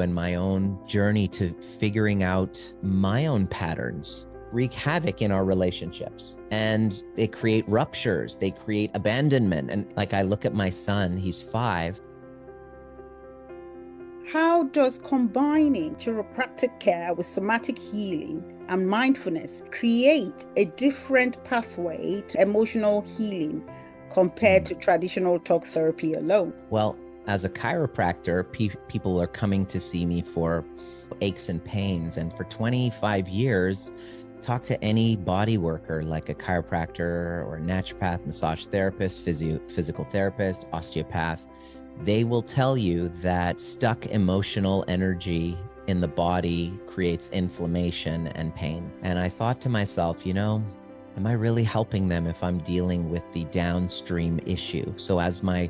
in my own journey to figuring out my own patterns wreak havoc in our relationships, and they create ruptures, they create abandonment. And like, I look at my son, he's 5. How does combining chiropractic care with somatic healing and mindfulness create a different pathway to emotional healing compared to traditional talk therapy alone? Well, as a chiropractor, people are coming to see me for aches and pains. And for 25 years, talk to any body worker, like a chiropractor or a naturopath, massage therapist, physical therapist, osteopath. They will tell you that stuck emotional energy in the body creates inflammation and pain. And I thought to myself, am I really helping them if I'm dealing with the downstream issue? So as my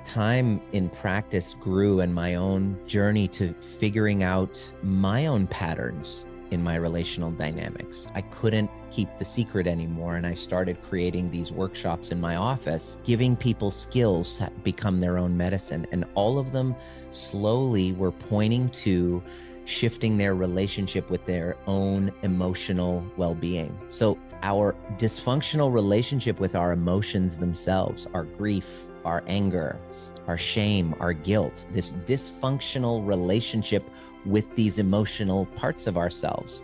time in practice grew and my own journey to figuring out my own patterns in my relational dynamics, I couldn't keep the secret anymore. And I started creating these workshops in my office, giving people skills to become their own medicine. And all of them slowly were pointing to shifting their relationship with their own emotional well-being. So our dysfunctional relationship with our emotions themselves, our grief, our anger, our shame, our guilt, this dysfunctional relationship with these emotional parts of ourselves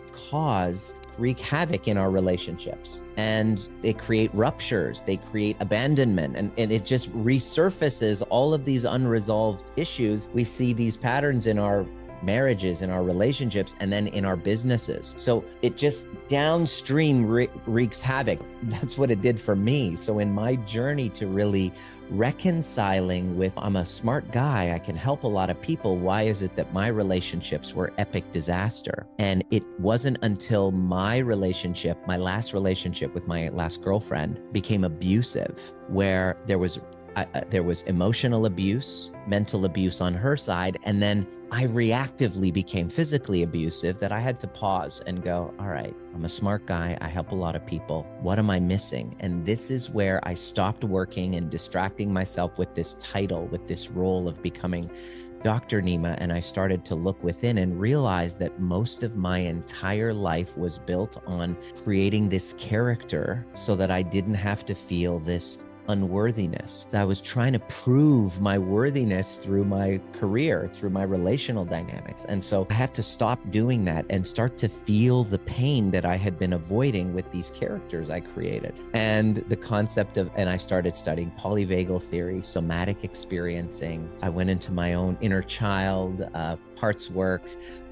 wreak havoc in our relationships, and they create ruptures, they create abandonment, and it just resurfaces all of these unresolved issues. We see these patterns in our marriages, in our relationships, and then in our businesses. So it just downstream wreaks havoc. That's what it did for me. So in my journey to really reconciling with, I'm a smart guy, I can help a lot of people, why is it that my relationships were epic disaster? And it wasn't until my last relationship with my last girlfriend became abusive, where there was emotional abuse, mental abuse on her side, and then I reactively became physically abusive, that I had to pause and go, all right, I'm a smart guy, I help a lot of people, what am I missing? And this is where I stopped working and distracting myself with this title, with this role of becoming Dr. Nima, and I started to look within and realize that most of my entire life was built on creating this character so that I didn't have to feel this unworthiness. I was trying to prove my worthiness through my career, through my relational dynamics. And so I had to stop doing that and start to feel the pain that I had been avoiding with these characters I created. And the concept of, and I started studying polyvagal theory, somatic experiencing. I went into my own inner child, parts work,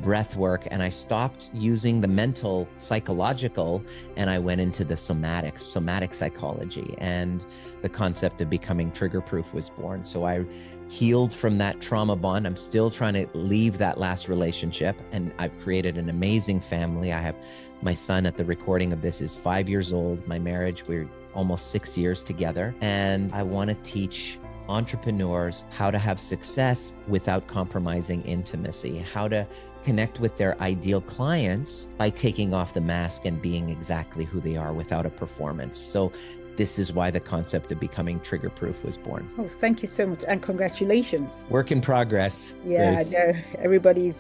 breath work, and I stopped using the mental, psychological, and I went into the somatic psychology, and the concept of becoming trigger-proof was born. So I healed from that trauma bond. I'm still trying to leave that last relationship, and I've created an amazing family. I have my son, at the recording of this, is 5 years old. My marriage, we're almost 6 years together, and I want to teach entrepreneurs how to have success without compromising intimacy, how to connect with their ideal clients by taking off the mask and being exactly who they are without a performance. So this is why the concept of becoming trigger-proof was born. Oh, thank you so much, and congratulations. Work in progress. Yeah,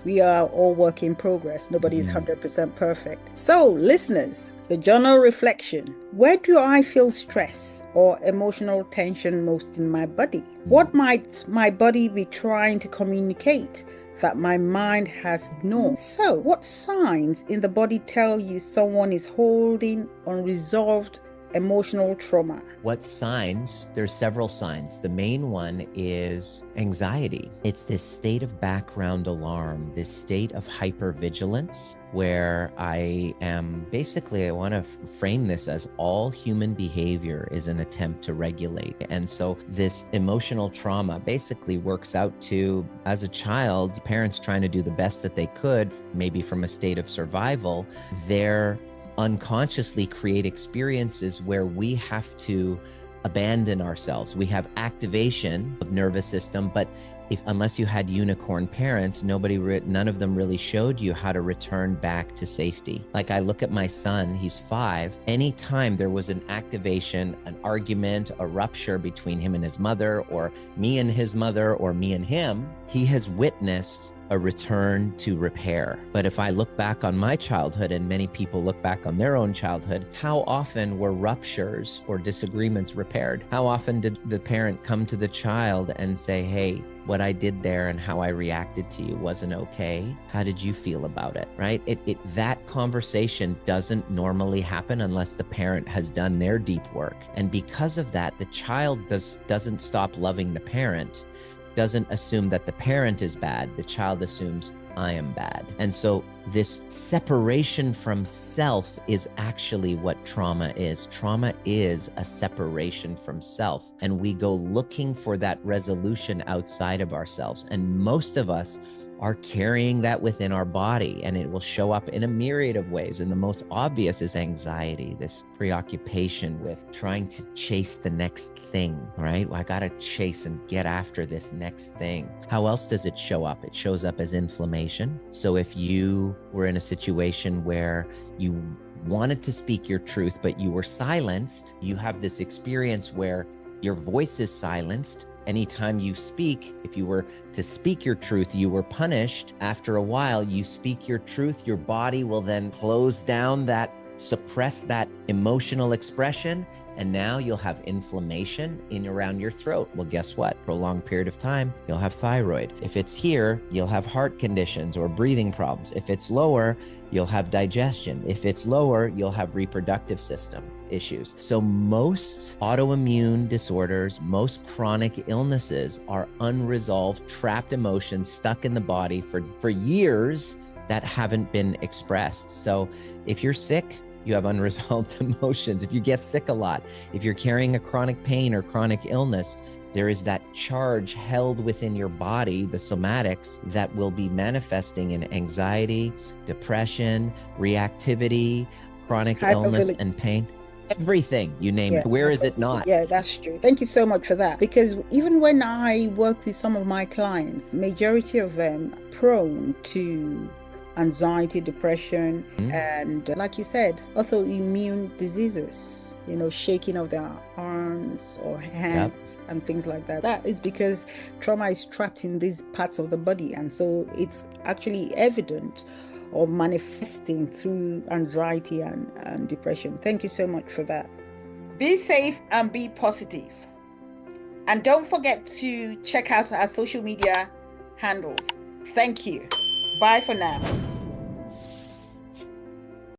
we are all work in progress. Nobody's 100% perfect. So, listeners, the journal reflection. Where do I feel stress or emotional tension most in my body? What might my body be trying to communicate that my mind has ignored? So, what signs in the body tell you someone is holding unresolved emotional trauma? What signs? There's several signs. The main one is anxiety. It's this state of background alarm, this state of hypervigilance, where I want to frame this as all human behavior is an attempt to regulate. And so this emotional trauma basically works out to, as a child, parents trying to do the best that they could, maybe from a state of survival, they're unconsciously create experiences where we have to abandon ourselves. We have activation of nervous system, but unless you had unicorn parents, none of them really showed you how to return back to safety. Like, I look at my son, he's 5. Anytime there was an activation, an argument, a rupture between him and his mother, or me and his mother, or me and him, he has witnessed a return to repair. But if I look back on my childhood, and many people look back on their own childhood, how often were ruptures or disagreements repaired? How often did the parent come to the child and say, hey, what I did there and how I reacted to you wasn't okay? How did you feel about it, right? That conversation doesn't normally happen unless the parent has done their deep work. And because of that, the child doesn't stop loving the parent, doesn't assume that the parent is bad. The child assumes I am bad. And so this separation from self is actually what trauma is. Trauma is a separation from self. And we go looking for that resolution outside of ourselves. And most of us are carrying that within our body, and it will show up in a myriad of ways. And the most obvious is anxiety, this preoccupation with trying to chase the next thing, right? I got to chase and get after this next thing. How else does it show up? It shows up as inflammation. So if you were in a situation where you wanted to speak your truth, but you were silenced, you have this experience where your voice is silenced. Anytime you speak, if you were to speak your truth, you were punished. After a while, you speak your truth, your body will then close down suppress that emotional expression, and now you'll have inflammation in around your throat. Well, guess what? Prolonged period of time, you'll have thyroid. If it's here, you'll have heart conditions or breathing problems. If it's lower, you'll have digestion. If it's lower, you'll have reproductive system issues. So most autoimmune disorders, most chronic illnesses are unresolved, trapped emotions stuck in the body for years that haven't been expressed. So if you're sick, you have unresolved emotions. If you get sick a lot, if you're carrying a chronic pain or chronic illness, there is that charge held within your body, the somatics, that will be manifesting in anxiety, depression, reactivity, chronic illness and pain. Everything, you name it. Where is it not? Yeah, that's true. Thank you so much for that. Because even when I work with some of my clients, majority of them are prone to anxiety, depression, and like you said, autoimmune diseases, shaking of their arms or hands and things like that. That is because trauma is trapped in these parts of the body. And so it's actually evident or manifesting through anxiety and depression. Thank you so much for that. Be safe and be positive. And don't forget to check out our social media handles. Thank you. Bye for now.